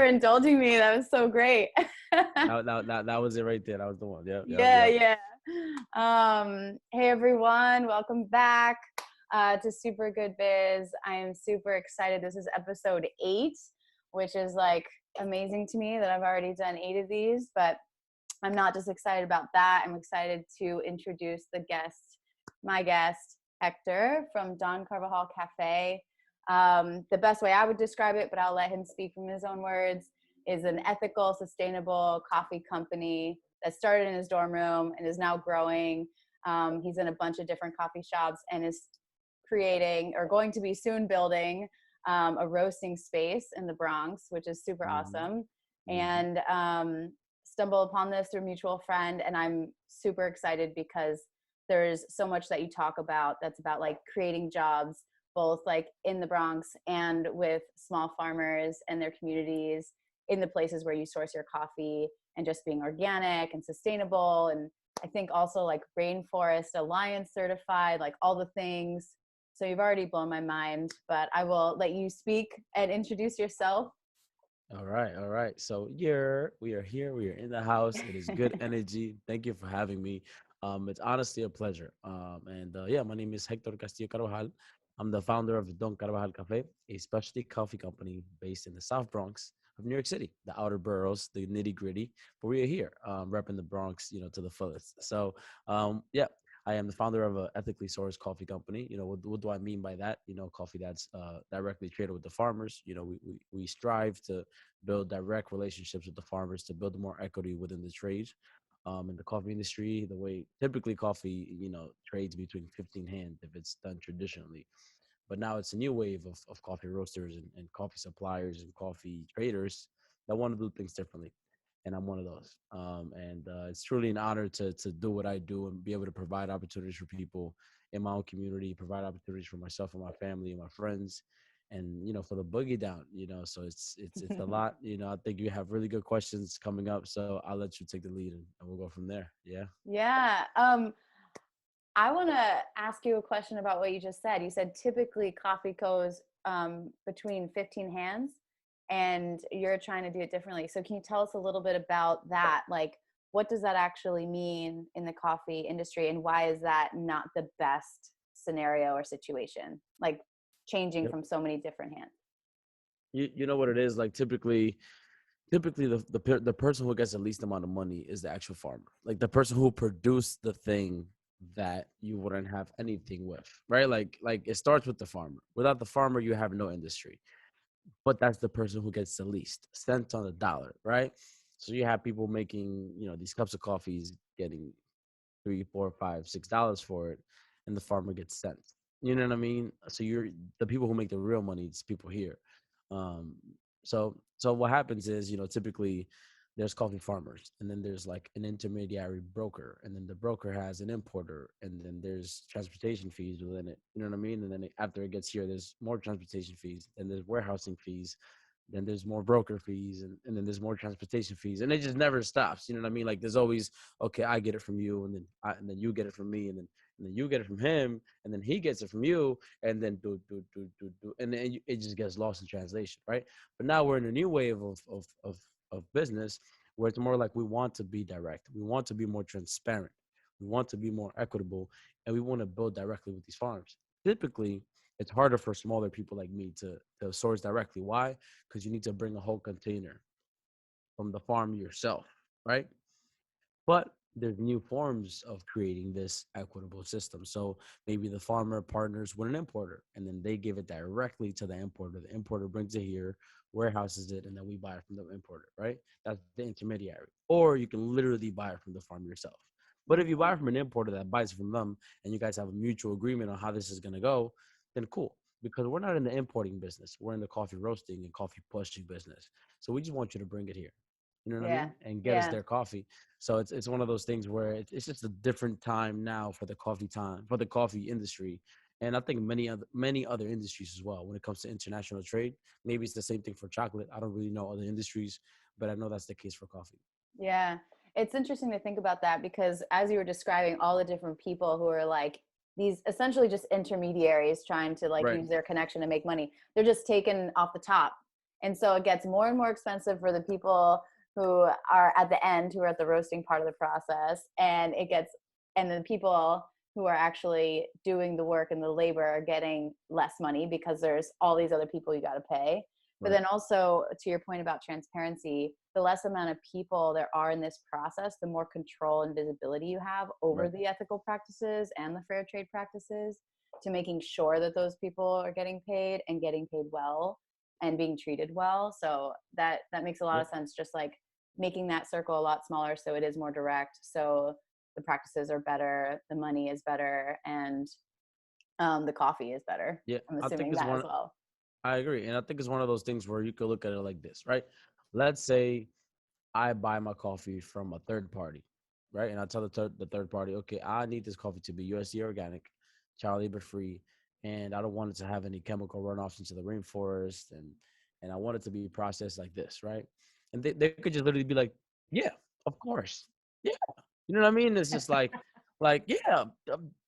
indulging me. That was so great. That was it right there. That was the one. Yep, yep, Yeah, yep. yeah. Hey everyone, welcome back to Super Good Biz. I am super excited. This is episode 8, which is like amazing to me that I've already done 8 of these, but I'm not just excited about that. I'm excited to introduce my guest, Hector from Don Carvajal Cafe. The best way I would describe it, but I'll let him speak from his own words, is an ethical, sustainable coffee company that started in his dorm room and is now growing. He's in a bunch of different coffee shops and is creating, or going to be soon building, a roasting space in the Bronx, which is super awesome. And stumbled upon this through a mutual friend, and I'm super excited because there's so much that you talk about that's about like creating jobs, both like in the Bronx and with small farmers and their communities in the places where you source your coffee, and just being organic and sustainable. And I think also like Rainforest Alliance certified, like all the things. So you've already blown my mind, but I will let you speak and introduce yourself. All right, all right. So we are here. We are in the house. It is good energy. Thank you for having me. It's honestly a pleasure. Yeah, my name is Hector Castillo Carvajal. I'm the founder of Don Carvajal Cafe, a specialty coffee company based in the South Bronx of New York City, the outer boroughs, the nitty gritty. But we are here, repping the Bronx, to the fullest. So, yeah, I am the founder of an ethically sourced coffee company. What do I mean by that? Coffee that's directly traded with the farmers. We strive to build direct relationships with the farmers to build more equity within the trade. In the coffee industry, the way typically coffee, trades between 15 hands if it's done traditionally. But now it's a new wave of coffee roasters and coffee suppliers and coffee traders that want to do things differently. And I'm one of those. It's truly an honor to do what I do and be able to provide opportunities for people in my own community, provide opportunities for myself and my family and my friends, and for the boogie down. So it's a lot. I think you have really good questions coming up, so I'll let you take the lead and we'll go from there. Yeah. Yeah. I want to ask you a question about what you just said. You said typically coffee goes between 15 hands, and you're trying to do it differently. So can you tell us a little bit about that? Like, what does that actually mean in the coffee industry, and why is that not the best scenario or situation? Like changing Yep. from so many different hands. You know what it is like. Typically the person who gets the least amount of money is the actual farmer, like the person who produced the thing that you wouldn't have anything with, right? Like it starts with the farmer. Without the farmer, you have no industry, but that's the person who gets the least cents on the dollar, right? So you have people making these cups of coffees getting $3, $4, $5, $6 for it, and the farmer gets cents. You know what I mean? So you're the people who make the real money. It's people here. Um, so what happens is, typically there's coffee farmers, and then there's like an intermediary broker, and then the broker has an importer, and then there's transportation fees within it. You know what I mean? And then after it gets here, there's more transportation fees, and there's warehousing fees, then there's more broker fees, and then there's more transportation fees, and it just never stops. You know what I mean? Like there's always, okay, I get it from you, and then you get it from me, and then you get it from him, and then he gets it from you, and then do, and then it just gets lost in translation, right? But now we're in a new wave of business where it's more like we want to be direct, we want to be more transparent, we want to be more equitable, and we want to build directly with these farms. Typically, it's harder for smaller people like me to source directly. Why? Because you need to bring a whole container from the farm yourself, right? But there's new forms of creating this equitable system. So maybe the farmer partners with an importer, and then they give it directly to the importer. The importer brings it here, warehouses it, and then we buy it from the importer, right? That's the intermediary. Or you can literally buy it from the farm yourself. But if you buy from an importer that buys from them, and you guys have a mutual agreement on how this is going to go, then cool. Because we're not in the importing business. We're in the coffee roasting and coffee pushing business. So we just want you to bring it here. You know what I Yeah. mean? And get us Yeah. their coffee. So it's one of those things where it's just a different time now for the coffee industry, and I think many other industries as well. When it comes to international trade, maybe it's the same thing for chocolate. I don't really know other industries, but I know that's the case for coffee. Yeah. It's interesting to think about that, because as you were describing all the different people who are like these essentially just intermediaries trying to like Right. use their connection to make money, they're just taken off the top. And so it gets more and more expensive for the people who are at the end, who are at the roasting part of the process. And the people who are actually doing the work and the labor are getting less money because there's all these other people you got to pay. But Right. then also, to your point about transparency, the less amount of people there are in this process, the more control and visibility you have over Right. the ethical practices and the fair trade practices, to making sure that those people are getting paid and getting paid well and being treated well. So that makes a lot Yeah. of sense, just like making that circle a lot smaller so it is more direct, so the practices are better, the money is better, and the coffee is better. Yeah. I'm I think assuming it's that as one. well. I agree, and I think it's one of those things where you could look at it like this, right? Let's say I buy my coffee from a third party, right? And I tell the third party, okay, I need this coffee to be USDA organic, child labor free, and I don't want it to have any chemical runoffs into the rainforest, and I want it to be processed like this, right? And they could just literally be like, yeah, of course, yeah, you know what I mean? It's just like yeah,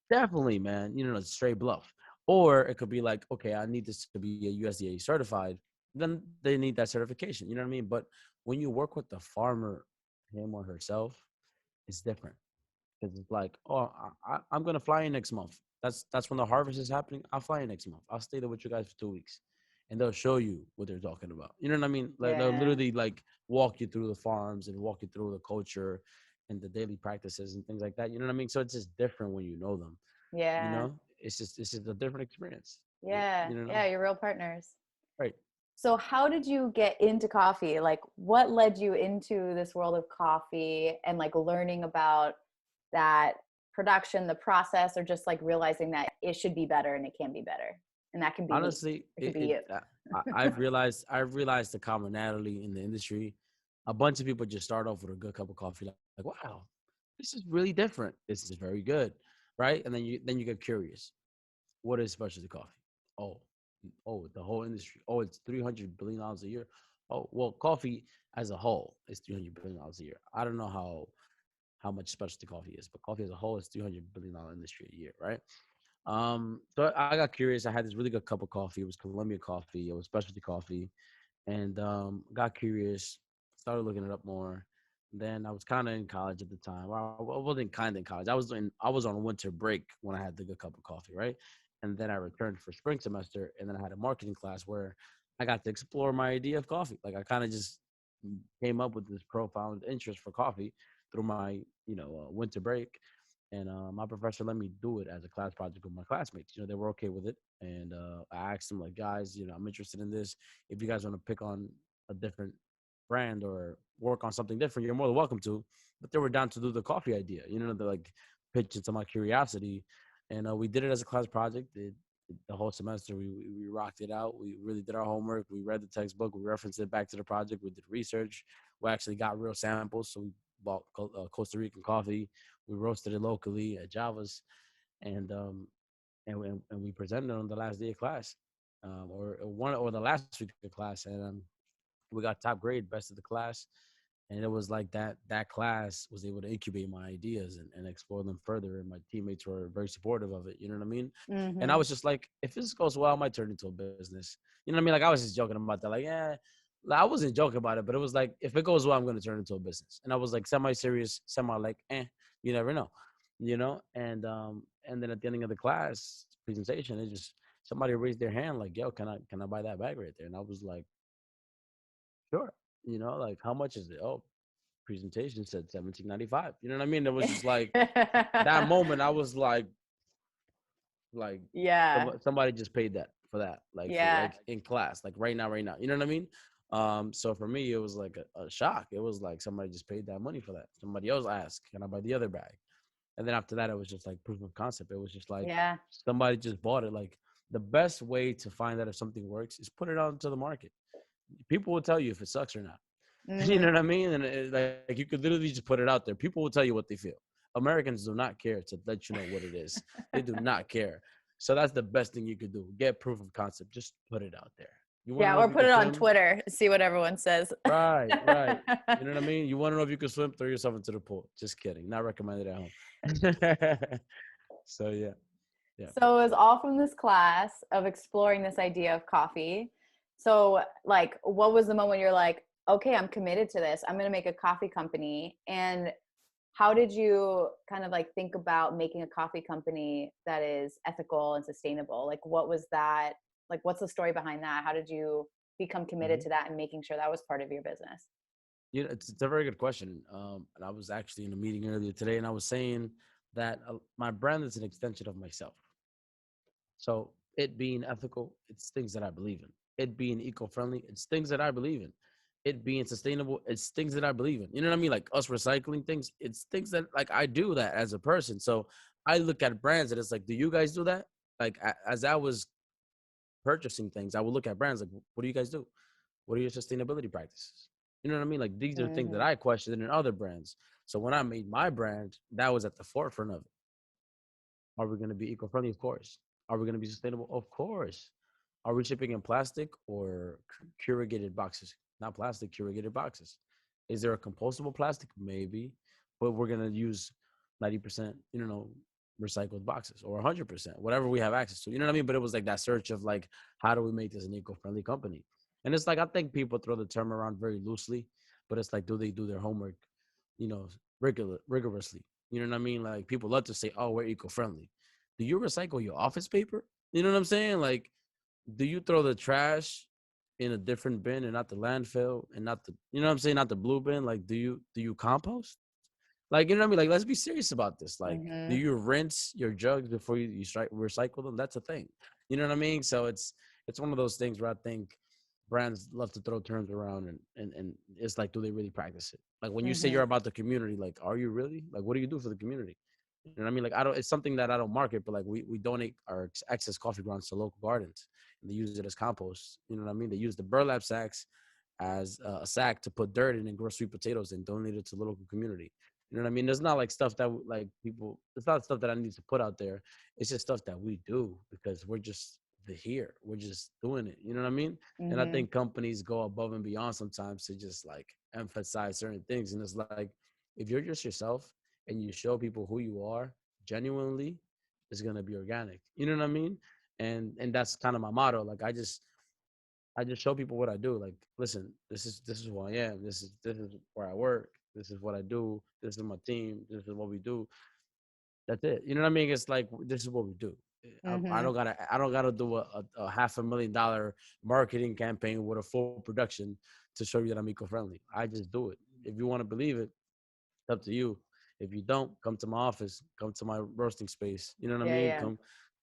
definitely, man. You know, it's straight bluff. Or it could be like, okay, I need this to be a USDA certified. Then they need that certification. You know what I mean? But when you work with the farmer, him or herself, it's different because it's like, oh, I'm gonna fly in next month. That's when the harvest is happening. I'll fly in next month. I'll stay there with you guys for 2 weeks, and they'll show you what they're talking about. You know what I mean? Like they'll Yeah. literally like walk you through the farms and walk you through the culture and the daily practices and things like that. You know what I mean? So it's just different when you know them. You Yeah. know, it's just a different experience. Yeah. You know, Yeah. You're real partners. right? So how did you get into coffee? Like what led you into this world of coffee and like learning about that production, the process, or just like realizing that it should be better and it can be better? And that can be me. Honestly, It could be you. I've realized the commonality in the industry. A bunch of people just start off with a good cup of coffee, like wow, this is really different. This is very good, right? And then you get curious. What is specialty coffee? Oh, the whole industry. Oh, it's $300 billion a year. Oh, well, coffee as a whole is $300 billion a year. I don't know how much specialty coffee is, but coffee as a whole is $300 billion industry a year, right? So I got curious. I had this really good cup of coffee. It was Colombia coffee. It was specialty coffee, and got curious. Started looking it up more. Then I was kind of in college at the time. Well, I wasn't kind of in college. I was on winter break when I had the good cup of coffee, right? And then I returned for spring semester, and then I had a marketing class where I got to explore my idea of coffee. Like I kind of just came up with this profound interest for coffee through my winter break, and my professor let me do it as a class project with my classmates. They were okay with it, and I asked them like, guys, I'm interested in this. If you guys want to pick on a different brand or work on something different, you're more than welcome to. But they were down to do the coffee idea. They're like pitch into my curiosity, and we did it as a class project. The whole semester we rocked it out. We really did our homework. We read the textbook. We referenced it back to the project. We did research. We actually got real samples. So we bought Costa Rican coffee. We roasted it locally at Java's, and we presented it on the last day of class, or the last week of class, and we got top grade, best of the class. And it was like that class was able to incubate my ideas and explore them further. And my teammates were very supportive of it. You know what I mean? And I Mm-hmm. was just like, if this goes well, I might turn it into a business. You know what I mean? Like I was just joking about that. Like, yeah, I wasn't joking about it, but it was like, if it goes well, I'm going to turn it into a business. And I was like semi-serious, semi like, you never know, and then at the ending of the class presentation, it just somebody raised their hand like, yo, can I buy that bag right there? And I was like, sure. Like how much is it? Oh, presentation said 17.95. You know what I mean? It was just like that moment. I was like Yeah. somebody just paid that for that, like for Yeah. like in class, like right now, right now. You know what I mean? So for me, it was like a shock. It was like somebody just paid that money for that. Somebody else asked, "Can I buy the other bag?" And then after that, it was just like proof of concept. It was just like Yeah. somebody just bought it. Like the best way to find out if something works is put it out into the market. People will tell you if it sucks or not. You Mm-hmm. know what I mean? And like you could literally just put it out there. People will tell you what they feel. Americans do not care to let you know what it is. They do not care. So that's the best thing you could do. Get proof of concept. Just put it out there. You want to Yeah. know Or if you put can it on swim? Twitter, see what everyone says. Right, right. You know what I mean? You want to know if you can swim? Throw yourself into the pool. Just kidding. Not recommended at home. So yeah, yeah. So it was all from this class of exploring this idea of coffee So, like, what was the moment you're like, okay, I'm committed to this. I'm going to make a coffee company. And how did you kind of like think about making a coffee company that is ethical and sustainable? Like, what was that? Like, what's the story behind that? How did you become committed Hmm. to that and making sure that was part of your business? You know, it's a very good question. And I was actually in a meeting earlier today, and I was saying that my brand is an extension of myself. So it being ethical, it's things that I believe in. It being eco-friendly, it's things that I believe in. It being sustainable, it's things that I believe in. You know what I mean? Like us recycling things, it's things that like I do that as a person. So I look at brands and it's like, do you guys do that? Like as I was purchasing things, I would look at brands like, what do you guys do? What are your sustainability practices? You know what I mean? Like these are things that Mm-hmm. I questioned in other brands. So when I made my brand, that was at the forefront of it. Are we going to be eco-friendly? Of course. Are we going to be sustainable? Of course. Are we shipping in plastic or corrugated boxes? Not plastic, corrugated boxes. Is there a compostable plastic? Maybe, but we're going to use 90%, recycled boxes or 100%, whatever we have access to. You know what I mean? But it was like that search of like, how do we make this an eco-friendly company? And it's like, I think people throw the term around very loosely, but it's like, do they do their homework, you know, rigorously? You know what I mean? Like people love to say, "Oh, we're eco-friendly." Do you recycle your office paper? You know what I'm saying? Like, do you throw the trash in a different bin and not the landfill and not the, you know what I'm saying, not the blue bin? Like, do you compost? Like, you know what I mean? Like, let's be serious about this. Like, do Mm-hmm. you rinse your jugs before you recycle them? That's a thing. You know what I mean? So it's one of those things where I think brands love to throw terms around and it's like, do they really practice it? Like when you say Mm-hmm. you're about the community, like, are you really? Like, what do you do for the community? You know what I mean? Like, I don't. It's something that I don't market, but like we donate our excess coffee grounds to local gardens, and they use it as compost. You know what I mean? They use the burlap sacks as a sack to put dirt in and grow sweet potatoes and donate it to the local community. You know what I mean? There's not like stuff that like people. It's not stuff that I need to put out there. It's just stuff that we do because we're just the here. We're just doing it. You know what I mean? And I Mm-hmm. think companies go above and beyond sometimes to just like emphasize certain things. And it's like if you're just yourself and you show people who you are genuinely, it's gonna be organic. You know what I mean? And that's kind of my motto. Like I just show people what I do. Like, listen, this is who I am. This is where I work. This is what I do. This is my team. This is what we do. That's it. You know what I mean? It's like this is what we do. I Mm-hmm. don't gotta do a $500,000 marketing campaign with a full production to show you that I'm eco-friendly. I just do it. If you want to believe it, it's up to you. If you don't, come to my office, come to my roasting space. You know what I Yeah, mean? yeah.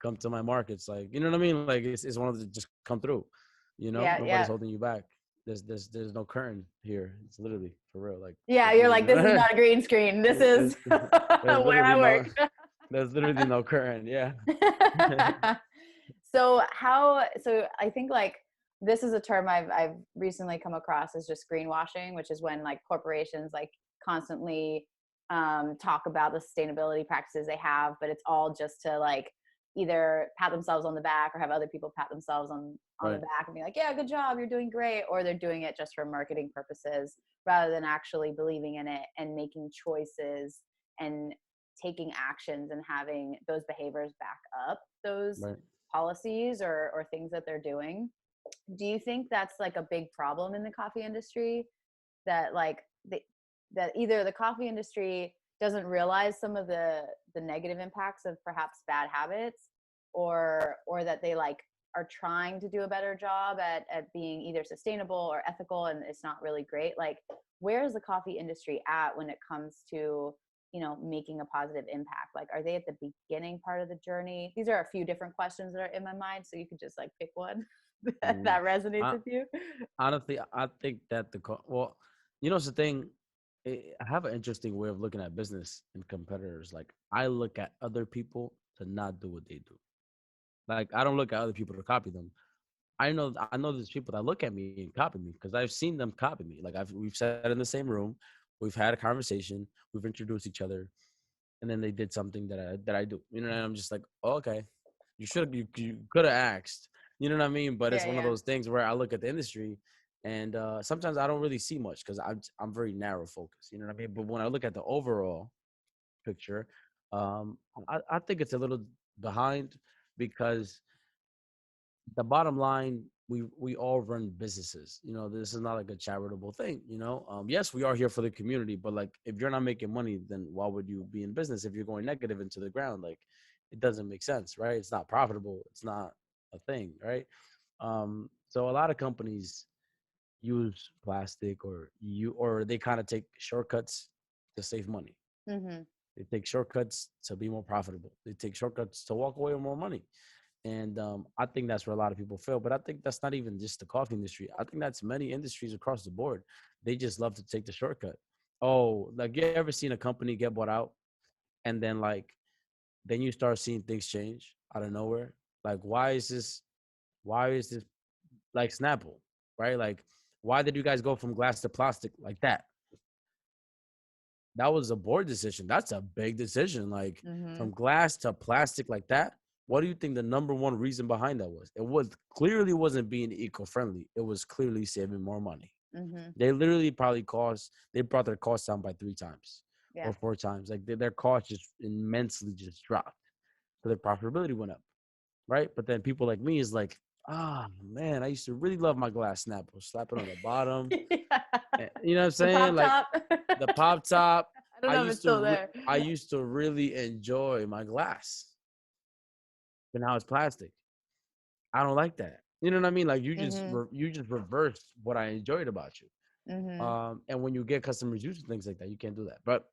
Come to my markets. Like, you know what I mean? Like it's one of the just come through. Yeah, Nobody's yeah. holding you back. There's no curtain here. It's literally for real. Like Yeah, there's you're literally like, this is no not a green screen. This there's, is there's where literally I no work. there's literally no curtain. Yeah. So I think like this is a term I've recently come across is just greenwashing, which is when like corporations like constantly talk about the sustainability practices they have, but it's all just to like either pat themselves on the back or have other people pat themselves on the Right. back and be like, yeah, good job, you're doing great, or they're doing it just for marketing purposes rather than actually believing in it and making choices and taking actions and having those behaviors back up those Right. policies or things that they're doing. Do you think that's like a big problem in the coffee industry that like that either the coffee industry doesn't realize some of the negative impacts of perhaps bad habits or that they like are trying to do a better job at being either sustainable or ethical and it's not really great? Like where is the coffee industry at when it comes to making a positive impact? Like are they at the beginning part of the journey? These are a few different questions that are in my mind, so you could just like pick one Mm. that resonates I, with you. honestly, I think that well, it's the thing. I have an interesting way of looking at business and competitors. Like I look at other people to not do what they do. Like I don't look at other people to copy them. I know there's people that look at me and copy me because I've seen them copy me. Like we've sat in the same room, we've had a conversation, we've introduced each other, and then they did something that I do. And I'm just like, oh, okay, you could have asked. You know what I mean? But it's Yeah, one of yeah. those things where I look at the industry, and sometimes I don't really see much because I'm very narrow focused. You know what I mean? But when I look at the overall picture, I think it's a little behind because the bottom line. we all run businesses. You know, this is not like a charitable thing. You know, yes, we are here for the community, but like if you're not making money, then why would you be in business? If you're going negative into the ground, like it doesn't make sense, right? It's not profitable. It's not a thing, right? So a lot of companies use plastic or they kind of take shortcuts to save money. Mm-hmm. They take shortcuts to be more profitable. They take shortcuts to walk away with more money. And I think that's where a lot of people fail. But I think that's not even just the coffee industry. I think that's many industries across the board. They just love to take the shortcut. Oh, like you ever seen a company get bought out and then like then you start seeing things change out of nowhere? Like why is this like Snapple, right? Like why did you guys go from glass to plastic like that? That was a board decision. That's a big decision. Like Mm-hmm. from glass to plastic like that. What do you think the number one reason behind that was? It was clearly wasn't being eco-friendly. It was clearly saving more money. Mm-hmm. They literally probably they brought their costs down by 3 times Yeah. or 4 times. Like their cost just immensely just dropped. So their profitability went up, right? But then people like me is like, man, I used to really love my glass Snapple. Slap it on the bottom. Yeah. You know what I'm The saying? pop Like top. the pop top. I don't know if it's still there. I used to really enjoy my glass, but now it's plastic. I don't like that. You know what I mean? Like Mm-hmm. you just reversed what I enjoyed about you. Mm-hmm. And when you get customers used to things like that, you can't do that. But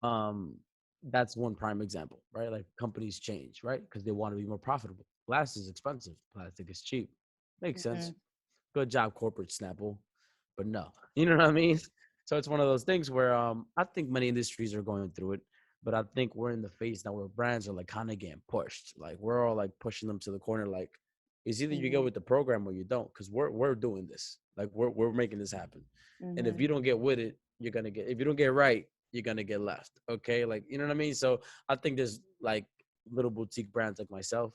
um, that's one prime example, right? Like companies change, right? Because they want to be more profitable. Glass is expensive. Plastic is cheap. Makes Mm-hmm. sense. Good job, corporate Snapple. But no, you know what I mean? So it's one of those things where I think many industries are going through it, but I think we're in the phase now where brands are like kind of getting pushed. Like we're all like pushing them to the corner. Like it's either you go Mm-hmm. with the program or you don't, because we're doing this. Like we're making this happen. And if Mm-hmm. you don't get with it, you're gonna get. If you don't get right, you're gonna get left. Okay, like you know what I mean. So I think there's like little boutique brands like myself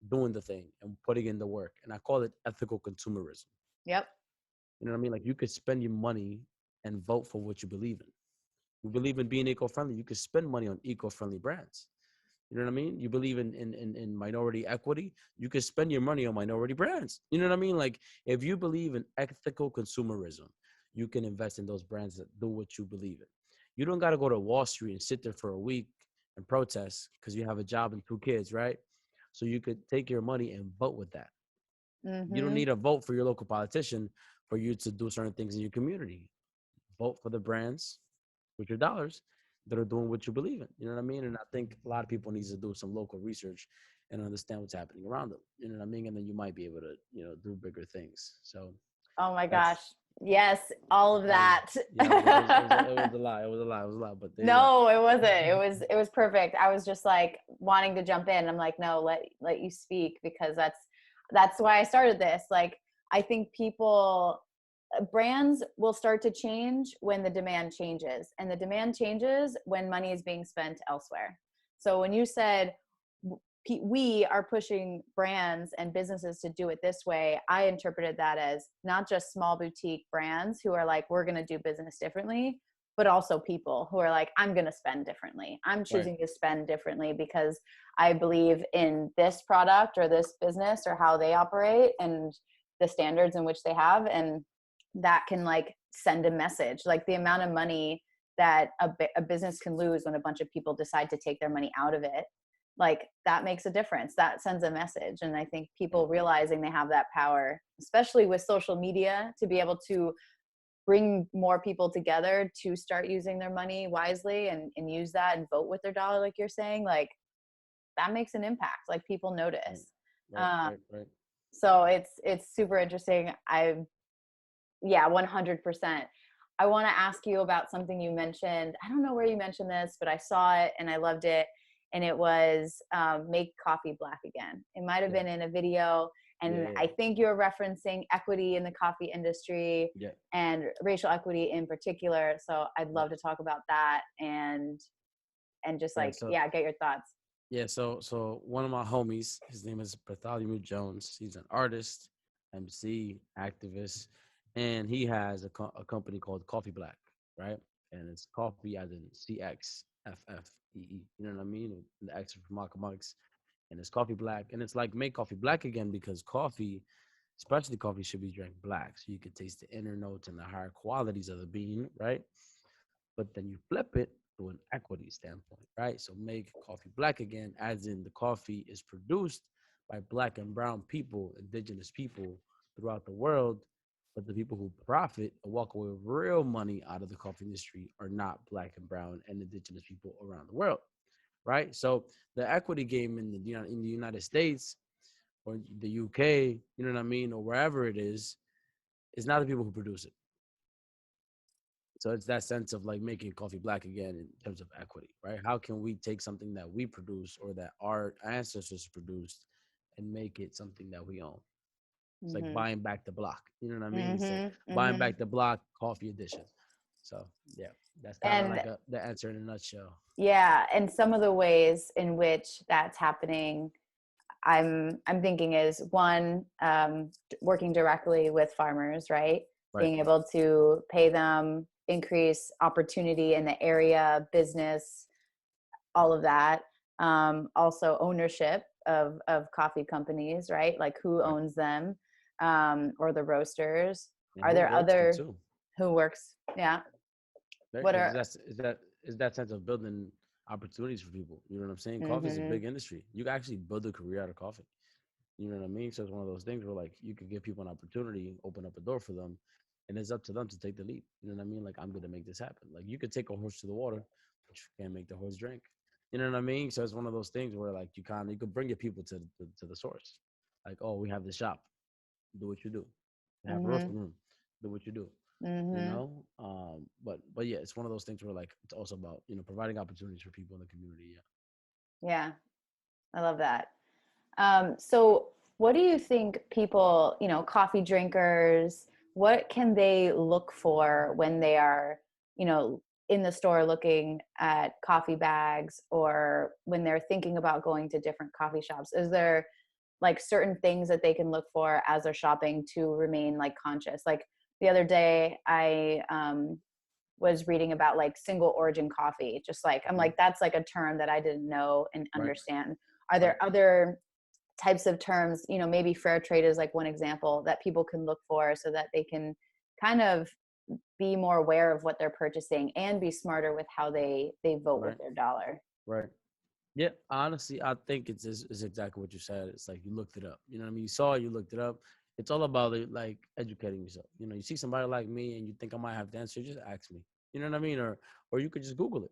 doing the thing and putting in the work, and I call it ethical consumerism. Yep. You know what I mean? Like you could spend your money and vote for what you believe in. You believe in being eco-friendly, you could spend money on eco-friendly brands. You know what I mean? You believe in minority equity, you could spend your money on minority brands. You know what I mean? Like if you believe in ethical consumerism, you can invest in those brands that do what you believe in. You don't got to go to Wall Street and sit there for a week and protest because you have a job and 2 kids, right? So you could take your money and vote with that. You don't Mm-hmm. need a vote for your local politician for you to do certain things in your community. Vote for the brands with your dollars that are doing what you believe in. You know what I mean? And I think a lot of people need to do some local research and understand what's happening around them. You know what I mean? And then you might be able to, do bigger things. So Oh my gosh. that's Yes, all of that was that. yeah, it was a lot. It was a lot. It was a lot. But there you go. No, it wasn't. It was perfect. I was just like wanting to jump in. I'm like, no, let you speak because that's why I started this. Like I think people brands will start to change when the demand changes, and the demand changes when money is being spent elsewhere. So when you said we are pushing brands and businesses to do it this way, I interpreted that as not just small boutique brands who are like, we're going to do business differently, but also people who are like, I'm going to spend differently. I'm Right. choosing to spend differently because I believe in this product or this business or how they operate and the standards in which they have. And that can like send a message. Like the amount of money that a business can lose when a bunch of people decide to take their money out of it, like that makes a difference. That sends a message. And I think people Right. realizing they have that power, especially with social media, to be able to bring more people together to start using their money wisely and use that and vote with their dollar, like you're saying, like that makes an impact. Like people Right. notice. Right. um, Right. Right. so it's super interesting. Yeah, 100%. I want to ask you about something you mentioned. I don't know where you mentioned this, but I saw it and I loved it. And it was make coffee black again. It might have Yeah. been in a video. Yeah. And Yeah. I think you're referencing equity in the coffee industry Yeah. and racial equity in particular. So I'd Yeah. love to talk about that and just Yeah. like, yeah, get your thoughts. Yeah, so one of my homies, his name is Bartholomew Jones. He's an artist, MC, activist, and he has a company called Coffee Black, right? And it's coffee as in CXFFEE. You know what I mean? And the X is for Malcolm X, and it's Coffee Black, and it's like make coffee black again because coffee. Especially coffee should be drank black, so you can taste the inner notes and the higher qualities of the bean, right? But then you flip it to an equity standpoint, right? So make coffee black again, as in the coffee is produced by black and brown people, indigenous people throughout the world. But the people who profit and walk away with real money out of the coffee industry are not black and brown and indigenous people around the world, right? So the equity game in the United States or the UK, you know what I mean, or wherever it is not the people who produce it. So it's that sense of like making coffee black again in terms of equity, right? How can we take something that we produce or that our ancestors produced and make it something that we own? It's like Mhm. buying back the block. You know what I mean? It's like Mhm. buying Mhm. back the block coffee edition. So yeah, that's kind of And like the answer in a nutshell. yeah, and some of the ways in which that's happening, I'm thinking is one, working directly with farmers, right? Right, Being able to pay them, increase opportunity in the area, business, all of that. Also ownership of coffee companies, right? Like who right. owns them, or the roasters. And Are who there works there other too? who works? Yeah. Right? What Because are? that sense of building opportunities for people. You know what I'm saying? Coffee is a Mm-hmm. big industry. You can actually build a career out of coffee. You know what I mean? So it's one of those things where like you could give people an opportunity, open up a door for them, and it's up to them to take the leap. You know what I mean? Like I'm gonna make this happen. Like you could take a horse to the water, but you can't make the horse drink. You know what I mean? So it's one of those things where like you could bring your people to the source. Like, oh, we have the shop, do what you do. We have a Mm-hmm. roasting room, do what you do. You Mm-hmm. know, but yeah, it's one of those things where like it's also about providing opportunities for people in the community. Yeah. Yeah, I love that. So, what do you think people, coffee drinkers, what can they look for when they are, in the store looking at coffee bags or when they're thinking about going to different coffee shops? Is there like certain things that they can look for as they're shopping to remain like conscious? Like the other day, I was reading about like single origin coffee. Just like, I'm Mhm. like, that's like a term that I didn't know and Right. understand. Are Right. there other types of terms, maybe fair trade is like one example that people can look for so that they can kind of be more aware of what they're purchasing and be smarter with how they vote with Right. their dollar. Right. Yeah, honestly, I think it's exactly what you said. It's like you looked it up. You know what I mean? You saw it, you looked it up. It's all about it, like educating yourself. You see somebody like me and you think I might have the answer, just ask me. You know what I mean? Or you could just Google it.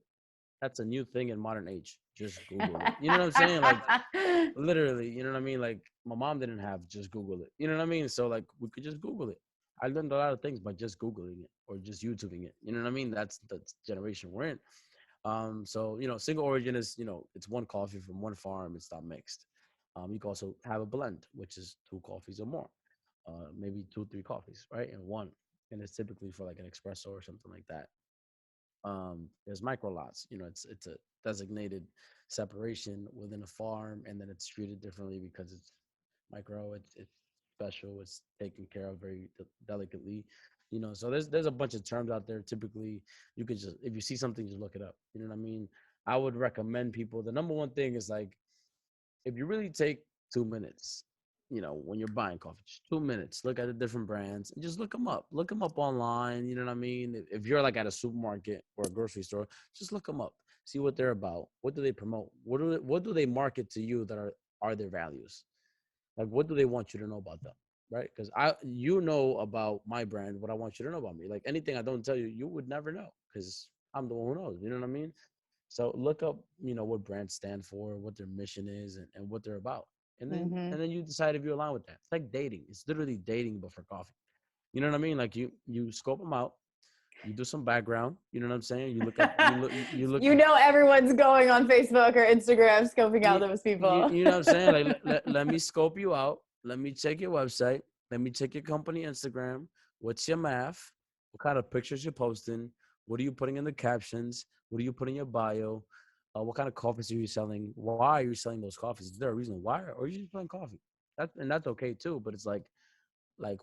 That's a new thing in modern age. Just Google it. You know what I'm saying? Like literally, you know what I mean? Like my mom didn't have just Google it. You know what I mean? So like we could just Google it. I learned a lot of things by just Googling it or just YouTubing it. You know what I mean? That's the generation we're in. So single origin is it's one coffee from one farm. It's not mixed. You can also have a blend, which is two coffees or more, maybe two, three coffees, right, in one, and it's typically for like an espresso or something like that. There's micro lots. It's a designated separation within a farm, and then it's treated differently because it's micro. It's special. It's taken care of very delicately. So there's a bunch of terms out there. Typically, you could just if you see something, just look it up. You know what I mean? I would recommend people. The number one thing is like if you really take 2 minutes, when you're buying coffee, just 2 minutes, look at the different brands and just look them up. Look them up online. You know what I mean? If you're like at a supermarket or a grocery store, just look them up. See what they're about. What do they promote? What do they market to you that are their values? Like what do they want you to know about them? Right? Because you know about my brand, what I want you to know about me. Like anything I don't tell you, you would never know because I'm the one who knows. You know what I mean? So look up, what brands stand for, what their mission is, and what they're about, and then Mm-hmm. and then you decide if you align with that. It's like dating. It's literally dating, but for coffee. You know what I mean? Like you scope them out, you do some background. You know what I'm saying? You look at you look. Everyone's going on Facebook or Instagram scoping out You, those people. you know what I'm saying? Like let me scope you out. Let me check your website. Let me check your company Instagram. What's your math? What kind of pictures you're posting? What are you putting in the captions? What are you putting in your bio? What kind of coffees are you selling? Why are you selling those coffees? Is there a reason why, or are you just selling coffee? That's okay too. But it's like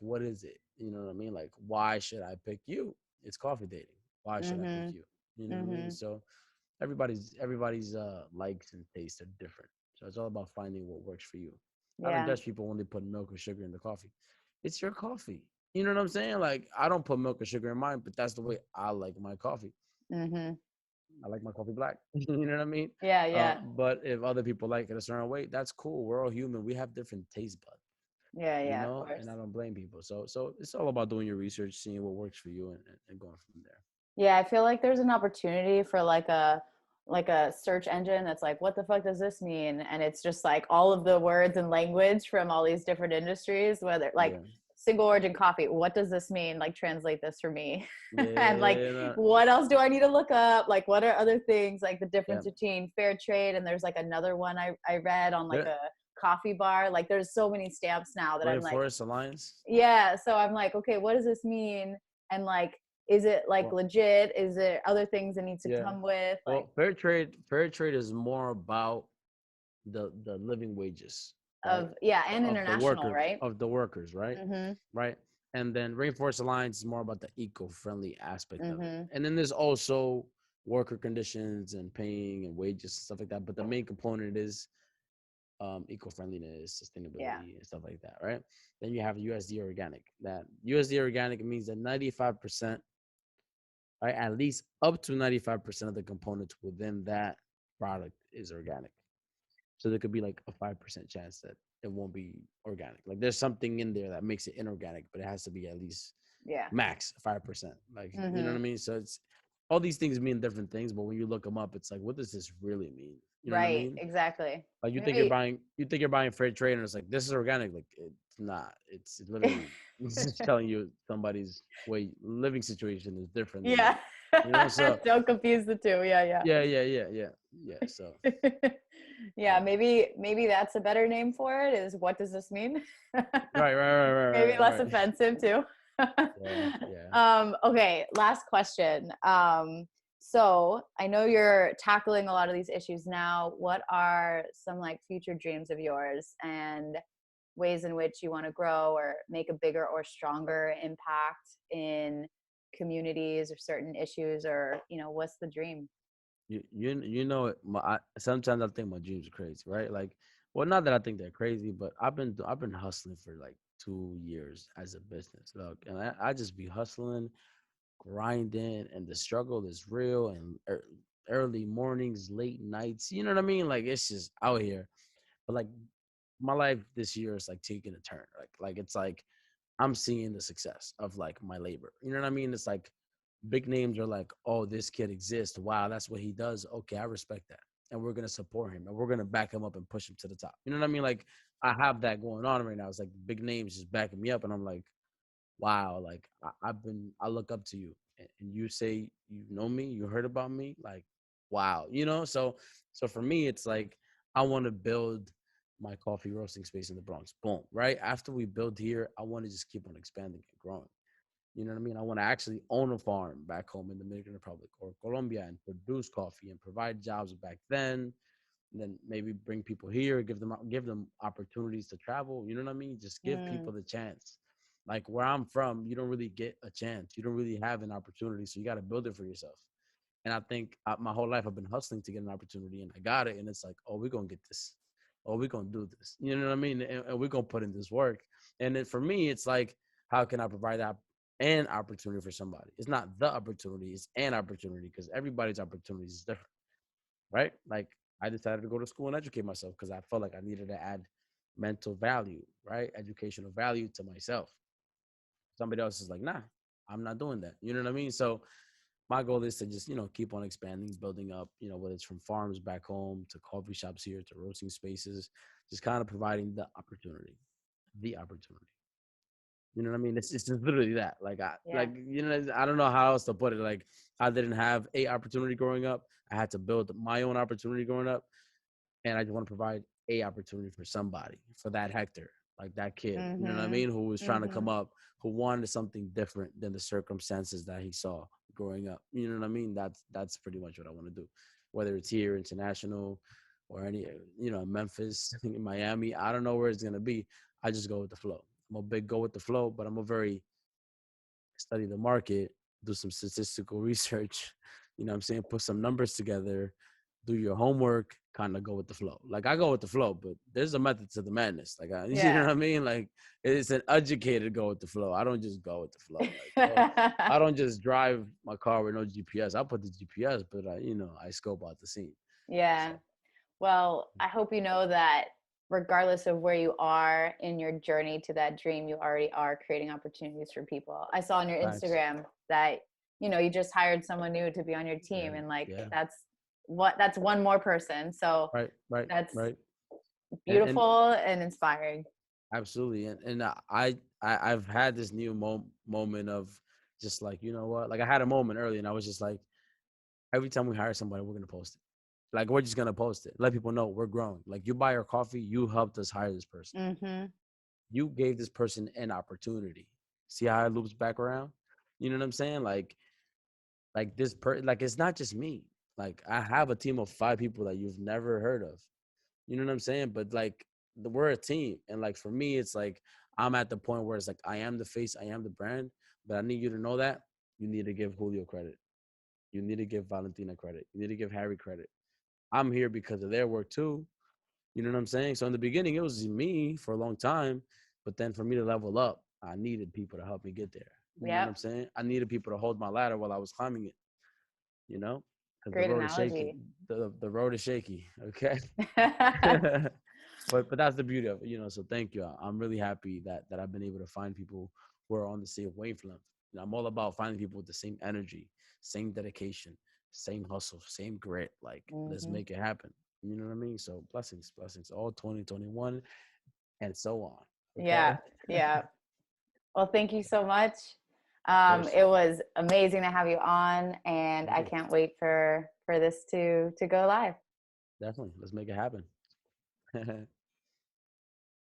what is it? You know what I mean? Like why should I pick you? It's coffee dating. Why should I pick Mm-hmm. you? You know what I mean? Mm-hmm. So everybody's likes and tastes are different. So it's all about finding what works for you. I don't Yeah. judge people when they put milk or sugar in the coffee. It's your coffee. You know what I'm saying? Like I don't put milk or sugar in mine, but that's the way I like my coffee. Mhm. I like my coffee black. You know what I mean? Yeah, yeah. But if other people like it a certain way, that's cool. We're all human. We have different taste buds, Yeah, you yeah, of know, course. and I don't blame people. So it's all about doing your research, seeing what works for you, and going from there. Yeah, I feel like there's an opportunity for like a search engine that's like, what the fuck does this mean? And it's just like all of the words and language from all these different industries, whether like Yeah, single origin coffee, what does this mean? Like translate this for me. yeah, And yeah, like yeah, no, what else do I need to look up? Like what are other things like the yeah. difference between fair trade and there's like another one I read on like There- a coffee bar. Like there's so many stamps now that I'm like, Rainforest Alliance. yeah, so I'm like, okay, what does this mean? And like, is it like Well, legit? Is there other things it needs to yeah. come with? Like, Well, fair trade is more about the living wages, right? of yeah, and Of the international, workers, right? right? Mm-hmm. Right. And then Rainforest Alliance is more about the eco-friendly aspect of it. Mm-hmm. And then there's also worker conditions and paying and wages and stuff like that. But the main component is eco-friendliness, Yeah. sustainability, and stuff like that, right? Then you have USD organic. That USD organic means that 95%, right, at least up to 95% of the components within that product is organic. So there could be like a 5% chance that it won't be organic. Like there's something in there that makes it inorganic, but it has to be at least Yeah. max 5%. Like, you know what Mm-hmm. I mean? So it's all these things mean different things, but when you look them up, it's like, what does this really mean? You know what I Right. mean? Exactly. Like Maybe. you think you're buying fair trade, and it's like this is organic. Like it's not. It's literally it's just telling you somebody's way living situation is different than Yeah. yours. You know? So Don't confuse the two. Yeah, yeah. So yeah. Yeah, yeah. maybe that's a better name for it is what does this mean? Maybe less Right. offensive too. Yeah. Okay, last question. So I know you're tackling a lot of these issues now. What are some like future dreams of yours and ways in which you want to grow or make a bigger or stronger impact in communities or certain issues or, what's the dream? You know it. Sometimes I think my dreams are crazy, right? Like, well, not that I think they're crazy, but I've been hustling for like 2 years as a business. Look, and I just be hustling, grinding, and the struggle is real. And early mornings, late nights. You know what I mean? Like it's just out here. But like my life this year is like taking a turn. Like it's like I'm seeing the success of like my labor. You know what I mean? It's like big names are like, oh, this kid exists. Wow, that's what he does. Okay, I respect that. And we're gonna support him and we're gonna back him up and push him to the top. You know what I mean? Like I have that going on right now. It's like big names just backing me up, and I'm like, wow, like I look up to you, and you say you know me, you heard about me, like wow, you know. So for me, it's like I want to build my coffee roasting space in the Bronx. Boom, right after we build here, I want to just keep on expanding and growing. You know what I mean? I want to actually own a farm back home in the Dominican Republic or Colombia and produce coffee and provide jobs back then. And then maybe bring people here, give them opportunities to travel. You know what I mean? Just give Mm, people the chance. Like where I'm from, you don't really get a chance. You don't really have an opportunity, so you got to build it for yourself. And I think my whole life I've been hustling to get an opportunity, and I got it. And it's like, oh, we're gonna get this. Oh, we're gonna do this. You know what I mean? And we're gonna put in this work. And then for me, it's like, how can I provide that an opportunity for somebody? It's not the opportunity; it's an opportunity because everybody's opportunities is different, right? Like I decided to go to school and educate myself because I felt like I needed to add mental value, right? Educational value to myself. Somebody else is like, nah, I'm not doing that. You know what I mean? So my goal is to just, keep on expanding, building up, whether it's from farms back home to coffee shops here to roasting spaces, just kind of providing the opportunity. You know what I mean? It's just literally that. yeah. I don't know how else to put it. Like I didn't have a opportunity growing up. I had to build my own opportunity growing up, and I just want to provide a opportunity for somebody, for that Hector, like that kid. You know what I Mhm. mean? Who was trying to come Mhm. up, who wanted something different than the circumstances that he saw growing up. You know what I mean? That's pretty much what I want to do, whether it's here, international, or any, Memphis, Miami. I don't know where it's gonna be. I just go with the flow. I'm a big go with the flow, but I'm a very study the market, do some statistical research, you know what I'm saying? Put some numbers together, do your homework, kind of go with the flow. Like I go with the flow, but there's a method to the madness. Like you know Yeah. what I mean? Like it's an educated go with the flow. I don't just go with the flow. Like oh, I don't just drive my car with no GPS. I put the GPS, but I scope out the scene. Yeah. So Well, I hope you know that regardless of where you are in your journey to that dream, you already are creating opportunities for people. I saw on your facts. Instagram that, you just hired someone new to be on your Yeah, team, and like yeah. that's one more person. So Right, right, that's right. And beautiful and inspiring. absolutely. And I've had this new moment of just like, you know what? Like I had a moment early and I was just like, every time we hire somebody, we're gonna post it. Like we're just gonna post it. Let people know we're growing. Like you buy our coffee, you helped us hire this person. Mm-hmm. You gave this person an opportunity. See how it loops back around? You know what I'm saying? Like like it's not just me. Like I have a team of 5 people that you've never heard of. You know what I'm saying? But like we're a team. And like for me, it's like I'm at the point where it's like I am the face, I am the brand, but I need you to know that you need to give Julio credit. You need to give Valentina credit. You need to give Harry credit. I'm here because of their work too. You know what I'm saying? So in the beginning, it was me for a long time, but then for me to level up, I needed people to help me get there. You know what I'm Yep. saying? I needed people to hold my ladder while I was climbing it. Because the Great road is shaky. analogy. The road is shaky. Okay. But that's the beauty of it. So thank you. I'm really happy that I've been able to find people who are on the same wavelength. I'm all about finding people with the same energy, same dedication, same hustle, same grit. Like let's Hmm. make it happen. You know what I mean? So blessings, all 2021 and so on. Yeah. Okay. Yeah. Well, thank you so much. Of course. It was amazing to have you on, and Thank I you. can't wait for this to go live. Definitely. Let's make it happen.